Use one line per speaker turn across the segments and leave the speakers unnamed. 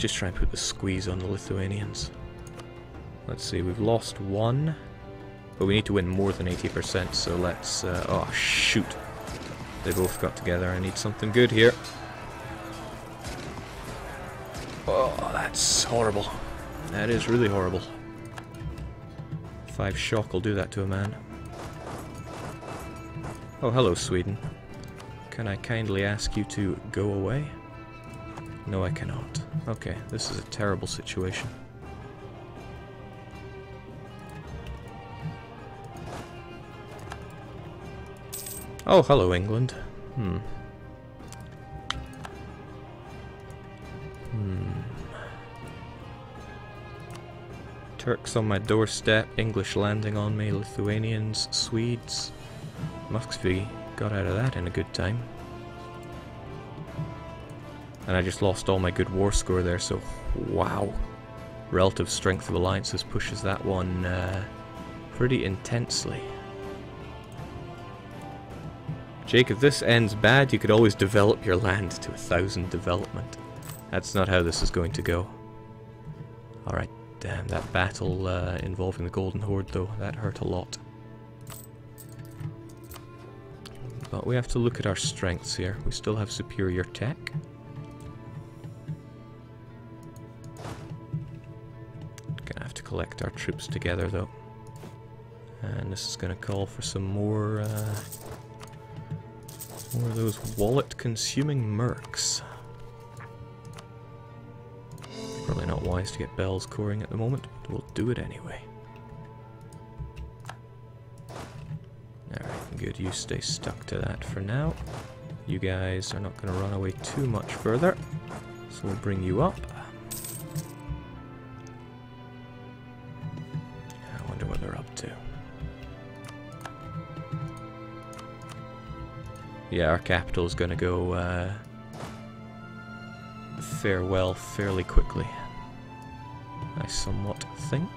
just try and put the squeeze on the Lithuanians. Let's see, we've lost one, but we need to win more than 80%, so let's... oh, shoot. They both got together. I need something good here. Oh, that's horrible. That is really horrible. 5 shock will do that to a man. Oh, hello, Sweden. Can I kindly ask you to go away? No, I cannot. Okay, this is a terrible situation. Oh, hello, England. Turks on my doorstep, English landing on me, Lithuanians, Swedes. Muscovy got out of that in a good time. And I just lost all my good war score there, so wow. Relative strength of alliances pushes that one pretty intensely. Jake, if this ends bad, you could always develop your land to 1,000 development. That's not how this is going to go. Alright, damn, that battle involving the Golden Horde though, that hurt a lot. But we have to look at our strengths here. We still have superior tech. Gonna have to collect our troops together though. And this is gonna call for some more of those wallet-consuming mercs. Probably not wise to get bells coring at the moment, but we'll do it anyway. Alright, good. You stay stuck to that for now. You guys are not going to run away too much further, so we'll bring you up. I wonder what they're up to. Yeah, our capital is going to go farewell fairly quickly, I somewhat think.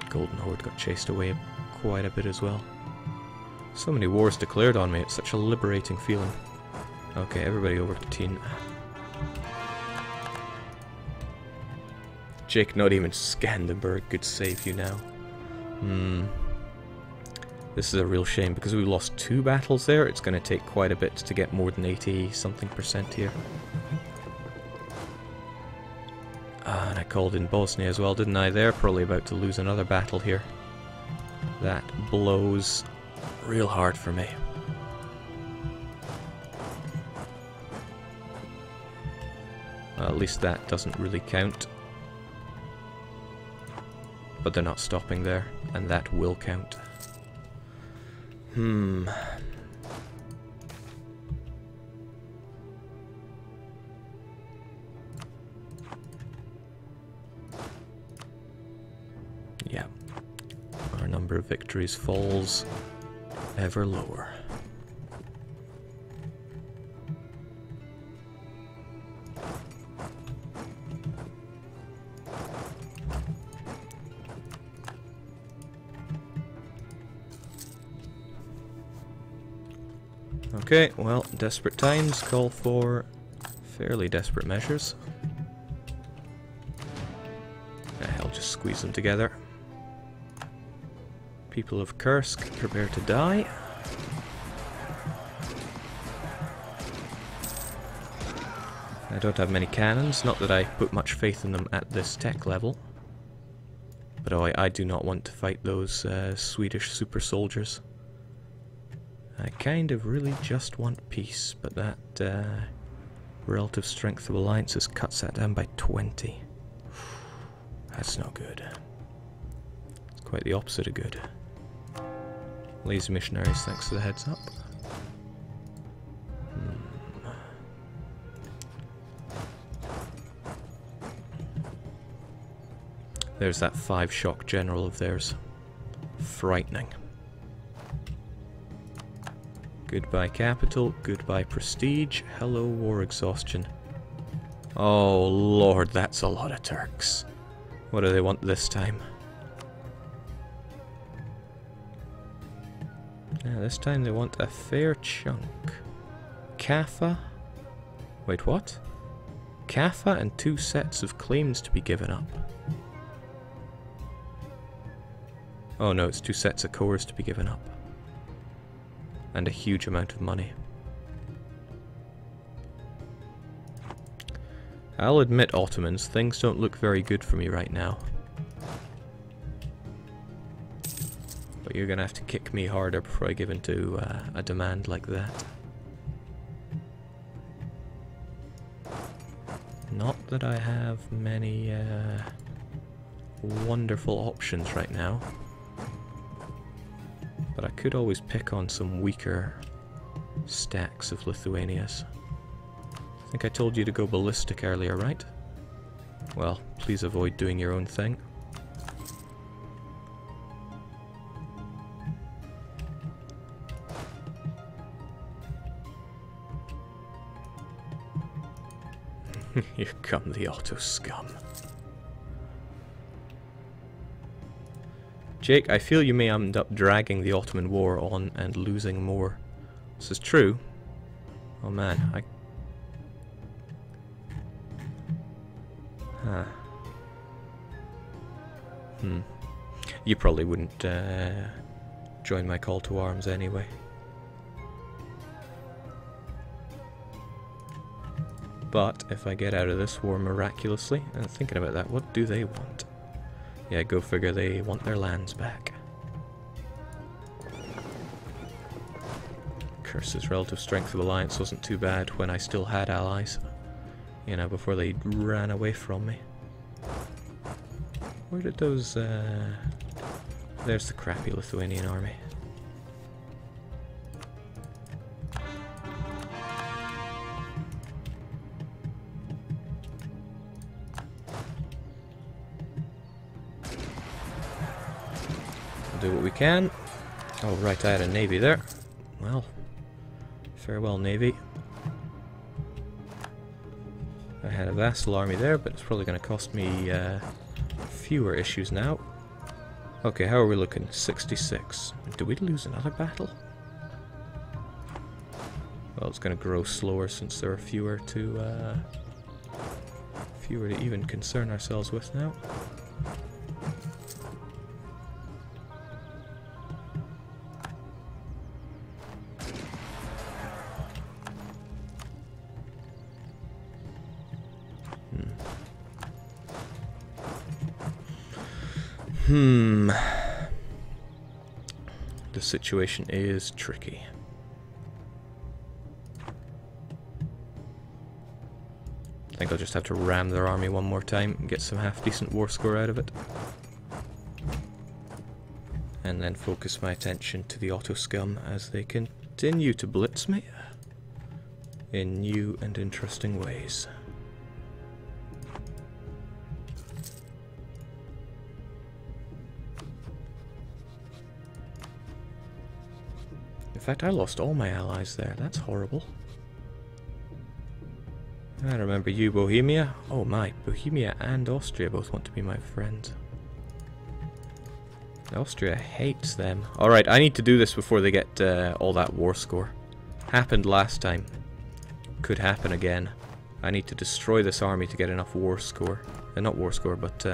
Golden Horde got chased away quite a bit as well. So many wars declared on me, it's such a liberating feeling. Okay, everybody over to Teen. Jake, not even Skanderberg could save you now. This is a real shame, because we lost 2 battles there. It's going to take quite a bit to get more than 80-something% here. And I called in Bosnia as well, didn't I? They're probably about to lose another battle here. That blows real hard for me. Well, at least that doesn't really count. But they're not stopping there, and that will count. Yeah. Our number of victories falls ever lower. Okay, well, desperate times call for fairly desperate measures. I'll just squeeze them together. People of Kursk, prepare to die. I don't have many cannons, not that I put much faith in them at this tech level. But oh, I do not want to fight those Swedish super soldiers. I kind of really just want peace, but that relative strength of alliances cuts that down by 20. That's not good. It's quite the opposite of good. Lazy missionaries, thanks for the heads up. There's that 5-shock general of theirs. Frightening. Goodbye capital, goodbye prestige, hello war exhaustion. Oh lord, that's a lot of Turks. What do they want this time? Yeah, this time they want a fair chunk. Kaffa, Wait, what? Kaffa and 2 sets of claims to be given up. Oh no, it's 2 sets of cores to be given up. And a huge amount of money. I'll admit, Ottomans, things don't look very good for me right now. But you're gonna have to kick me harder before I give in to a demand like that. Not that I have many wonderful options right now. But I could always pick on some weaker stacks of Lithuanias. I think I told you to go ballistic earlier, right? Well, please avoid doing your own thing. Here come the Otto scum. Jake, I feel you may end up dragging the Ottoman War on and losing more. This is true. Oh man, You probably wouldn't join my call to arms anyway. But if I get out of this war miraculously, and thinking about that, what do they want? Yeah, go figure, they want their lands back. Curse's relative strength of alliance wasn't too bad when I still had allies. You know, before they ran away from me. Where did those, there's the crappy Lithuanian army. Do what we can. Oh right, I had a navy there. Well, farewell navy. I had a vassal army there, but it's probably going to cost me fewer issues now. Okay, how are we looking? 66. Did we lose another battle? Well, it's going to grow slower since there are fewer to even concern ourselves with now. The situation is tricky. I think I'll just have to ram their army one more time and get some half-decent war score out of it. And then focus my attention to the Otto scum as they continue to blitz me in new and interesting ways. In fact, I lost all my allies there. That's horrible. I remember you, Bohemia. Oh my, Bohemia and Austria both want to be my friends. Austria hates them. Alright, I need to do this before they get all that war score. Happened last time. Could happen again. I need to destroy this army to get enough war score. Not war score, but...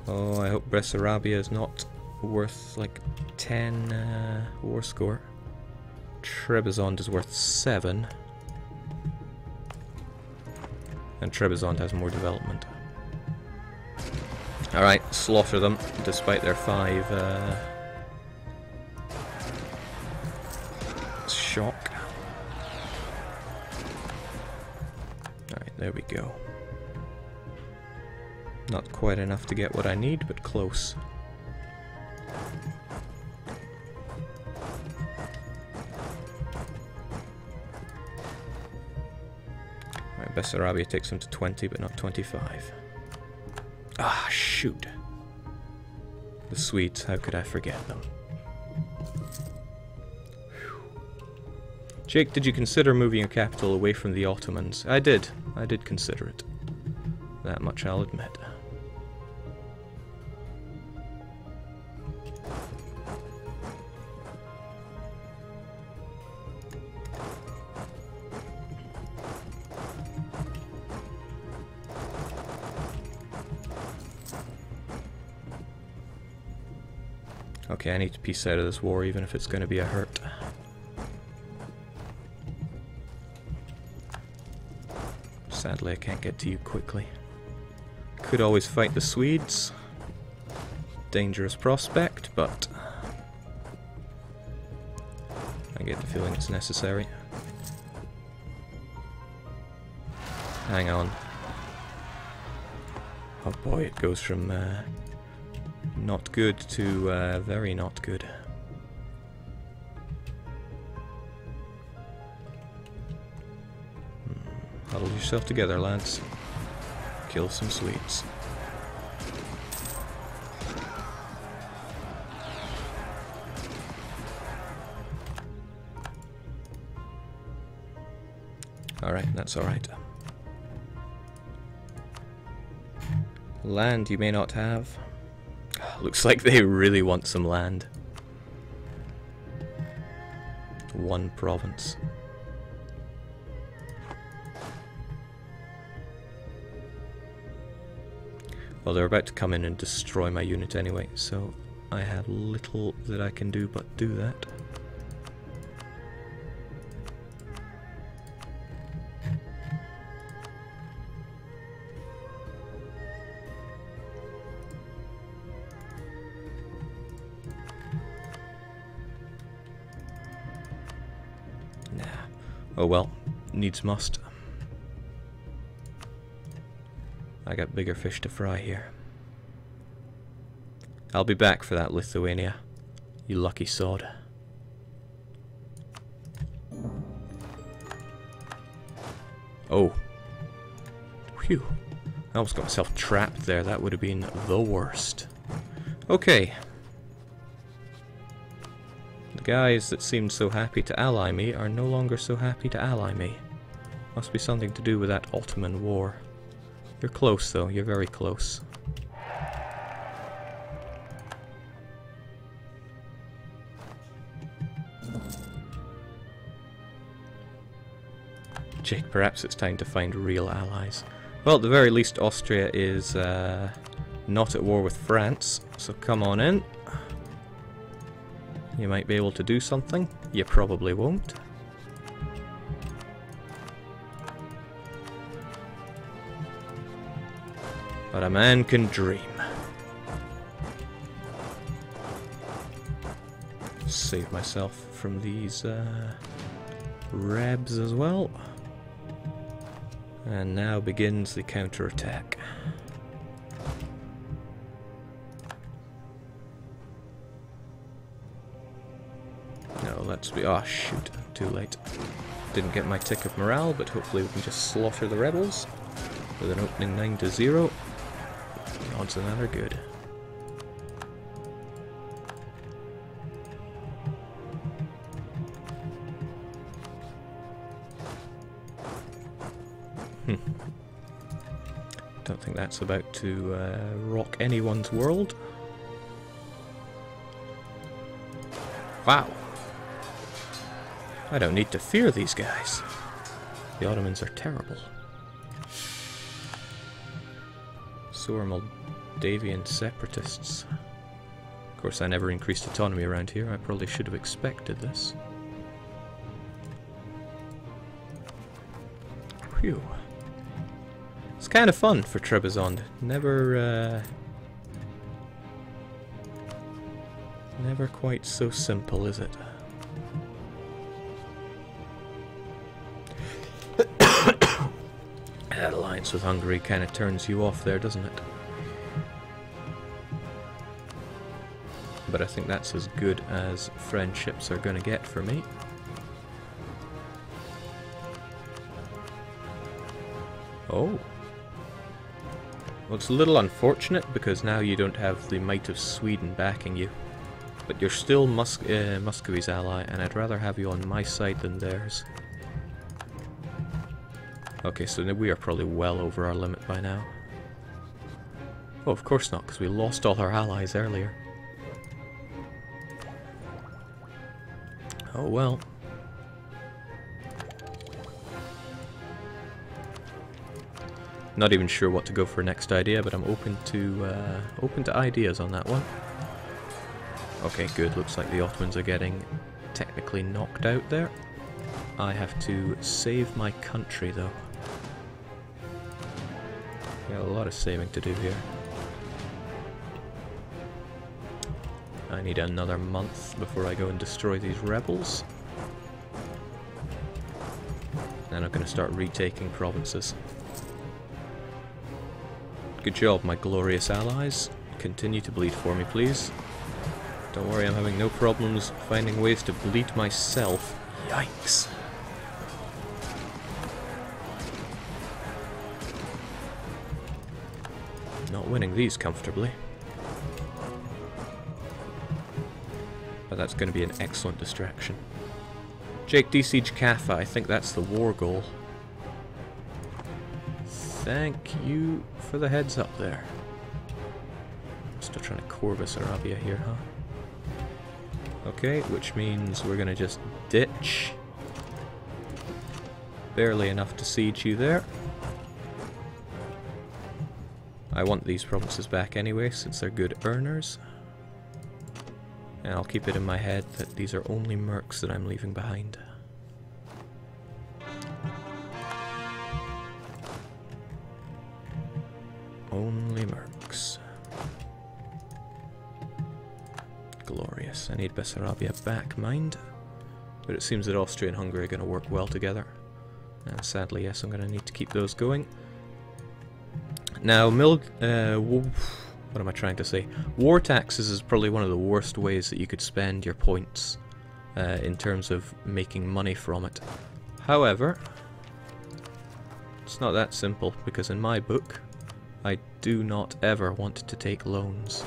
Oh, I hope Bessarabia is not worth like 10 war score. Trebizond is worth 7. And Trebizond has more development. Alright, slaughter them, despite their 5 shock. Alright, there we go. Not quite enough to get what I need, but close. Alright, Bessarabia takes him to 20, but not 25. Ah, shoot. The Swedes, how could I forget them? Whew. Jake, did you consider moving your capital away from the Ottomans? I did consider it. That much I'll admit. Okay, I need to piece out of this war even if it's going to be a hurt. Sadly, I can't get to you quickly. Could always fight the Swedes. Dangerous prospect, but I get the feeling it's necessary. Hang on. Oh boy, it goes from not good to very not good. Huddle yourself together, lads. Kill some Swedes. Alright, that's alright. Land you may not have. Looks like they really want some land. One province. Well, they're about to come in and destroy my unit anyway, so I have little that I can do but do that. Nah. Oh well, needs must. I got bigger fish to fry here. I'll be back for that, Lithuania. You lucky sod. Oh. Phew. I almost got myself trapped there. That would have been the worst. Okay. The guys that seemed so happy to ally me are no longer so happy to ally me. Must be something to do with that Ottoman War. You're close though, you're very close. Jake, perhaps it's time to find real allies. Well, at the very least Austria is not at war with France, so come on in. You might be able to do something, you probably won't. But a man can dream. Save myself from these rebs as well. And now begins the counterattack. No, let's be... oh shoot, too late. Didn't get my tick of morale, but hopefully we can just slaughter the rebels with an opening 9-0. The odds on that are good. Don't think that's about to rock anyone's world. Wow. I don't need to fear these guys. The Ottomans are terrible. So are Moldavian separatists. Of course, I never increased autonomy around here. I probably should have expected this. Phew. It's kind of fun for Trebizond. Never quite so simple, is it? That alliance with Hungary kind of turns you off there, doesn't it? But I think that's as good as friendships are going to get for me. Oh. Well, it's a little unfortunate because now you don't have the might of Sweden backing you. But you're still Muscovy's ally, and I'd rather have you on my side than theirs. Okay, so we are probably well over our limit by now. Oh, of course not, because we lost all our allies earlier. Oh well. Not even sure what to go for next idea, but I'm open to ideas on that one. Okay, good. Looks like the Ottomans are getting technically knocked out there. I have to save my country, though. Got a lot of saving to do here. I need another month before I go and destroy these rebels. Then I'm going to start retaking provinces. Good job, my glorious allies. Continue to bleed for me, please. Don't worry, I'm having no problems finding ways to bleed myself. Yikes. Not winning these comfortably. But that's going to be an excellent distraction. Jake, de-siege Kaffa. I think that's the war goal. Thank you for the heads up there. Still trying to core Bessarabia here, huh? Okay, which means we're going to just ditch. Barely enough to siege you there. I want these provinces back anyway, since they're good earners. And I'll keep it in my head that these are only mercs that I'm leaving behind. Only mercs. Glorious. I need Bessarabia back, mind. But it seems that Austria and Hungary are going to work well together. And sadly, yes, I'm going to need to keep those going. Now, what am I trying to say? War taxes is probably one of the worst ways that you could spend your points in terms of making money from it. However, it's not that simple, because in my book, I do not ever want to take loans.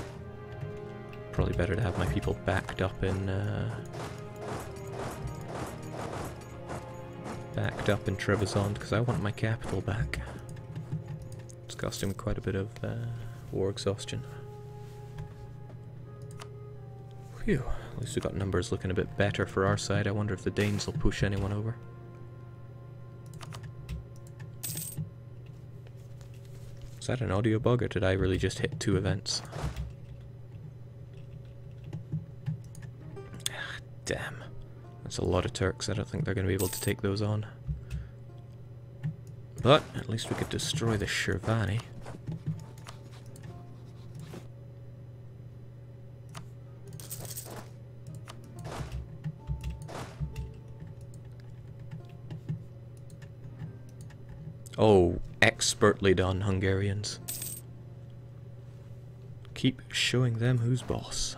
Probably better to have my people backed up in Trebizond, because I want my capital back. It's costing me quite a bit of war exhaustion. Phew, at least we've got numbers looking a bit better for our side. I wonder if the Danes will push anyone over. Is that an audio bug, or did I really just hit 2 events? Ah, damn. That's a lot of Turks. I don't think they're going to be able to take those on. But at least we could destroy the Shirvani. Oh, expertly done, Hungarians. Keep showing them who's boss.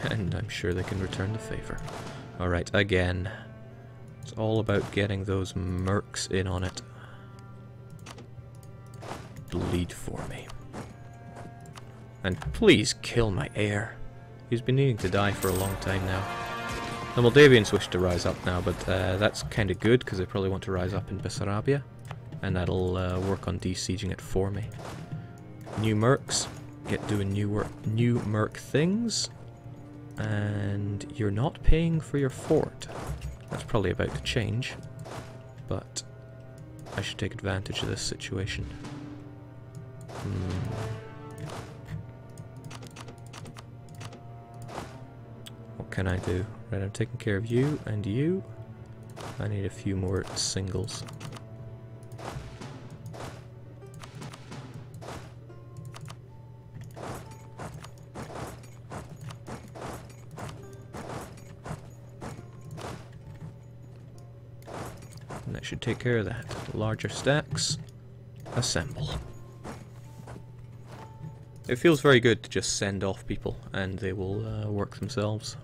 And I'm sure they can return the favor. Alright, again. It's all about getting those mercs in on it. Bleed for me. And please kill my heir. He's been needing to die for a long time now. The Moldavians wish to rise up now, but that's kind of good, because they probably want to rise up in Bessarabia. And that'll work on de-sieging it for me. New mercs. Get doing new merc things. And you're not paying for your fort. That's probably about to change, but I should take advantage of this situation. What can I do? Right, I'm taking care of you and you. I need a few more singles. And that should take care of that. Larger stacks. Assemble. It feels very good to just send off people and they will work themselves.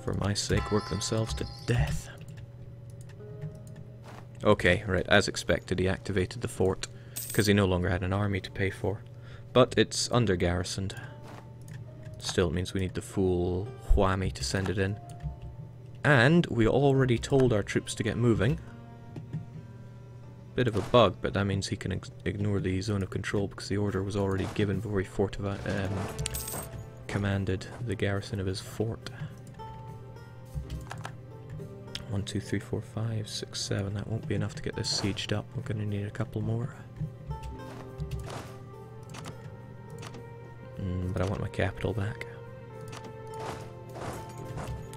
For my sake, work themselves to death. Okay, right, as expected, he activated the fort because he no longer had an army to pay for. But it's under garrisoned. Still, it means we need the full Huami to send it in. And we already told our troops to get moving. Bit of a bug, but that means he can ignore the zone of control because the order was already given before he commanded the garrison of his fort. 1, 2, 3, 4, 5, 6, 7. That won't be enough to get this sieged up. We're going to need a couple more. But I want my capital back.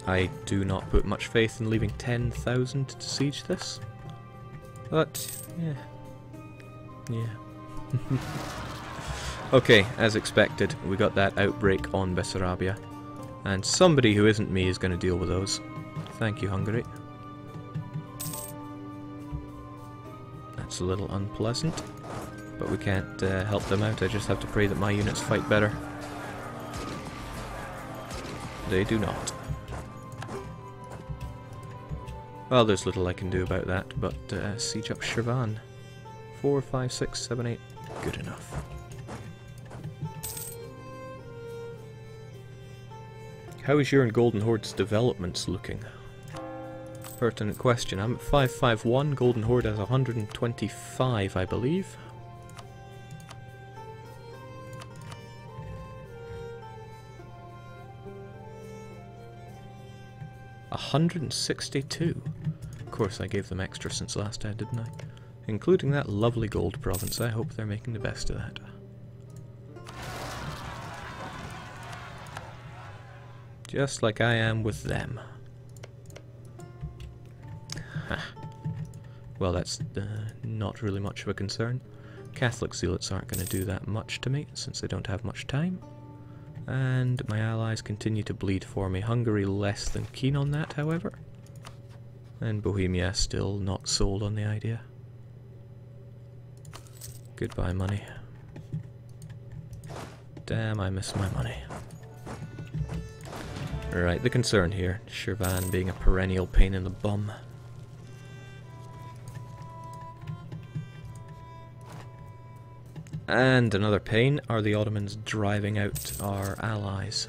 I do not put much faith in leaving 10,000 to siege this. But, yeah. Okay, as expected, we got that outbreak on Bessarabia. And somebody who isn't me is going to deal with those. Thank you, Hungary. That's a little unpleasant. But we can't help them out, I just have to pray that my units fight better. They do not. Well, there's little I can do about that, but siege up Shirvan. 4, 5, 6, 7, 8. Good enough. How is your and Golden Horde's developments looking? Pertinent question. I'm at 551, Golden Horde has 125, I believe. $162. Of course, I gave them extra since last time, didn't I? Including that lovely gold province. I hope they're making the best of that. Just like I am with them. Well, that's not really much of a concern. Catholic zealots aren't going to do that much to me, since they don't have much time. And my allies continue to bleed for me. Hungary less than keen on that, however. And Bohemia still not sold on the idea. Goodbye, money. Damn, I miss my money. Right, the concern here. Shirvan being a perennial pain in the bum. And another pain are the Ottomans driving out our allies.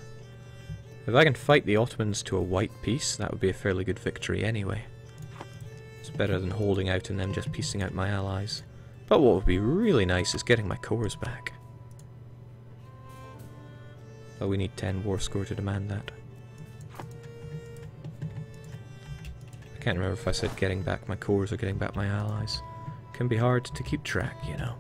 If I can fight the Ottomans to a white peace, that would be a fairly good victory anyway. It's better than holding out and them just piecing out my allies. But what would be really nice is getting my cores back. But we need 10 war score to demand that. I can't remember if I said getting back my cores or getting back my allies. Can be hard to keep track, you know.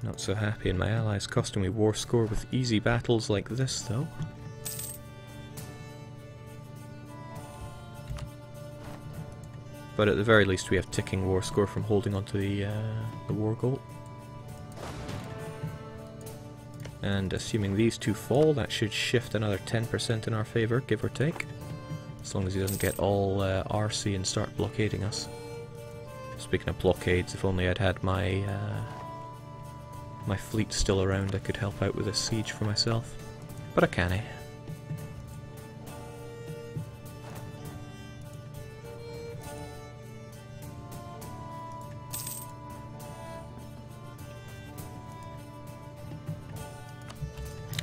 Not so happy in my allies costing me war score with easy battles like this, though. But at the very least we have ticking war score from holding onto the war goal. And assuming these two fall, that should shift another 10% in our favour, give or take. As long as he doesn't get all RC and start blockading us. Speaking of blockades, if only I'd had my my fleet still around, I could help out with this siege for myself. But I can't.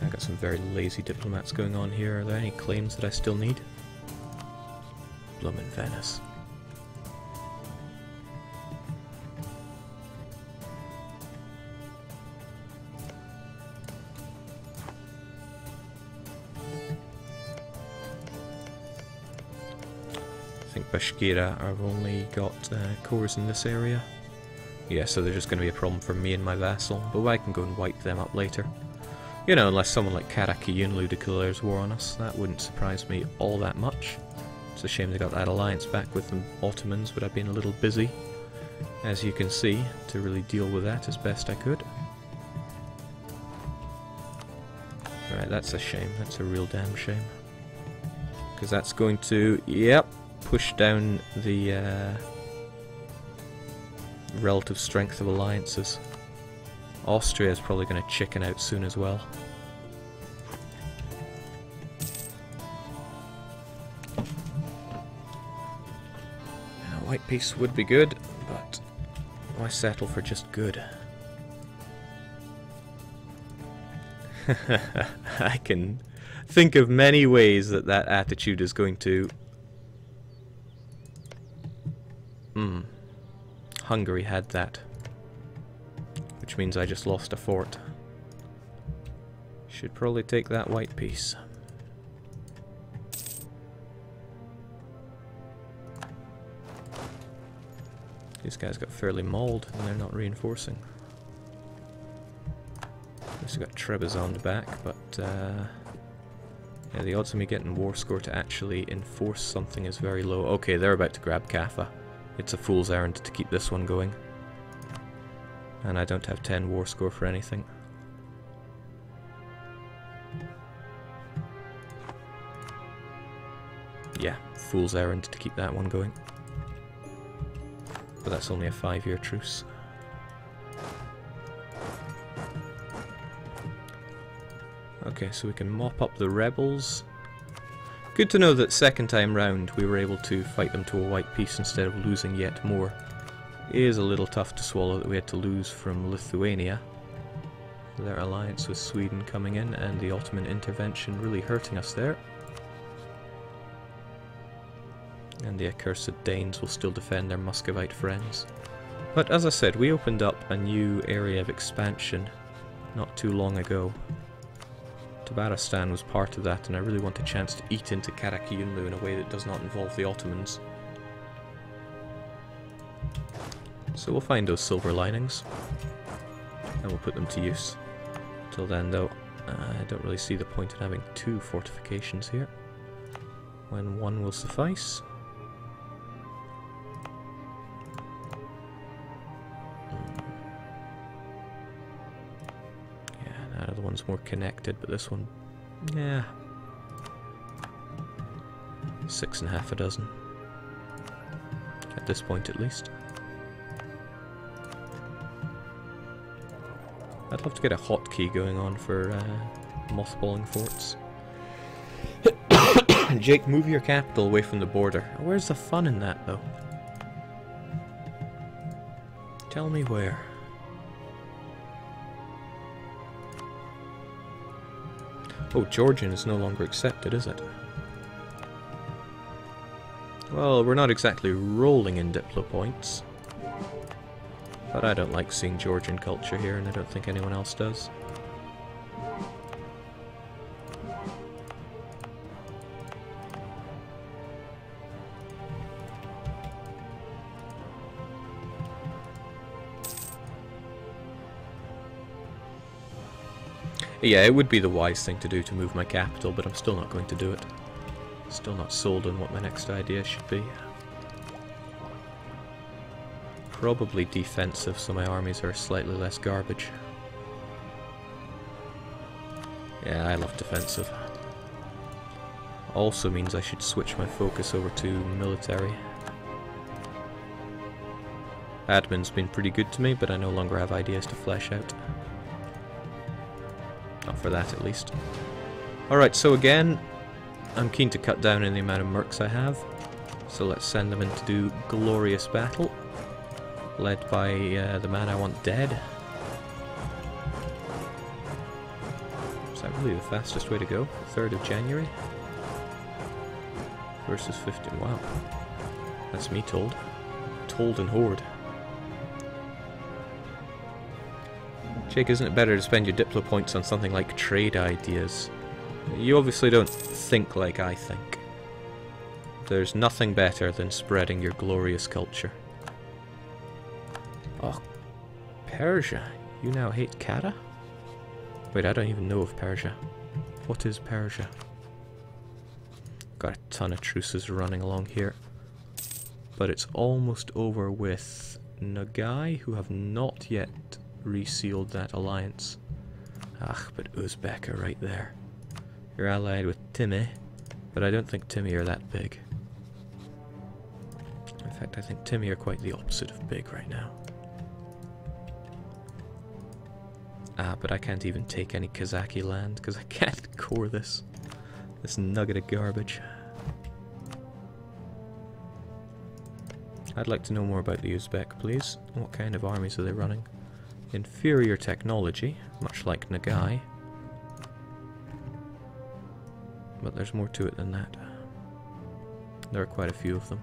I got some very lazy diplomats going on here. Are there any claims that I still need? Bloomin' Venice. I think Bashkira have only got cores in this area. Yeah, so they're just going to be a problem for me and my vassal, but I can go and wipe them up later. You know, unless someone like Karakiyunlu declares war on us, that wouldn't surprise me all that much. It's a shame they got that alliance back with the Ottomans, but I've been a little busy, as you can see, to really deal with that as best I could. Alright, that's a shame. That's a real damn shame. Because that's going to, yep, push down the relative strength of alliances. Austria is probably going to chicken out soon as well. Now, white peace would be good, but why settle for just good? I can think of many ways that that attitude is going to... Hungary had that. Which means I just lost a fort. Should probably take that white piece. These guys got fairly mauled and they're not reinforcing. We've got Trebizond back, but yeah, the odds of me getting war score to actually enforce something is very low. Okay, they're about to grab Kaffa. It's a fool's errand to keep this one going. And I don't have 10 war score for anything. Yeah, fool's errand to keep that one going. But that's only a 5-year truce. Okay, so we can mop up the rebels. Good to know that second time round we were able to fight them to a white piece instead of losing yet more. It is a little tough to swallow that we had to lose from Lithuania. Their alliance with Sweden coming in and the Ottoman intervention really hurting us there. And the accursed Danes will still defend their Muscovite friends. But as I said, we opened up a new area of expansion not too long ago. Tabaristan was part of that, and I really want a chance to eat into Karakyunlu in a way that does not involve the Ottomans. So we'll find those silver linings, and we'll put them to use. Till then, though, I don't really see the point in having 2 fortifications here, when 1 will suffice. The other one's more connected, but this one, yeah, 6.5 dozen. At this point, at least. I'd love to get a hotkey going on for mothballing forts. Jake, move your capital away from the border. Where's the fun in that, though? Tell me where. Oh, Georgian is no longer accepted, is it? Well, we're not exactly rolling in Diplo points. But I don't like seeing Georgian culture here, and I don't think anyone else does. Yeah, it would be the wise thing to do to move my capital, but I'm still not going to do it. Still not sold on what my next idea should be. Probably defensive, so my armies are slightly less garbage. Yeah, I love defensive. Also means I should switch my focus over to military. Admin's been pretty good to me, but I no longer have ideas to flesh out. Not for that, at least. Alright, so again, I'm keen to cut down on the amount of mercs I have. So let's send them in to do glorious battle. Led by the man I want dead. Is that really the fastest way to go? 3rd of January? Versus 15. Wow. That's me told. Told and Horde. Jake, isn't it better to spend your Diplo points on something like trade ideas? You obviously don't think like I think. There's nothing better than spreading your glorious culture. Oh, Persia. You now hate Kara? Wait, I don't even know of Persia. What is Persia? Got a ton of truces running along here. But it's almost over with Nogai, who have not yet resealed that alliance. Ah, but Uzbek are right there. You're allied with Timmy, but I don't think Timmy are that big. In fact, I think Timmy are quite the opposite of big right now. Ah, but I can't even take any Kazaki land, because I can't core this nugget of garbage. I'd like to know more about the Uzbek, please. What kind of armies are they running? Inferior technology, much like Nogai. But there's more to it than that. There are quite a few of them.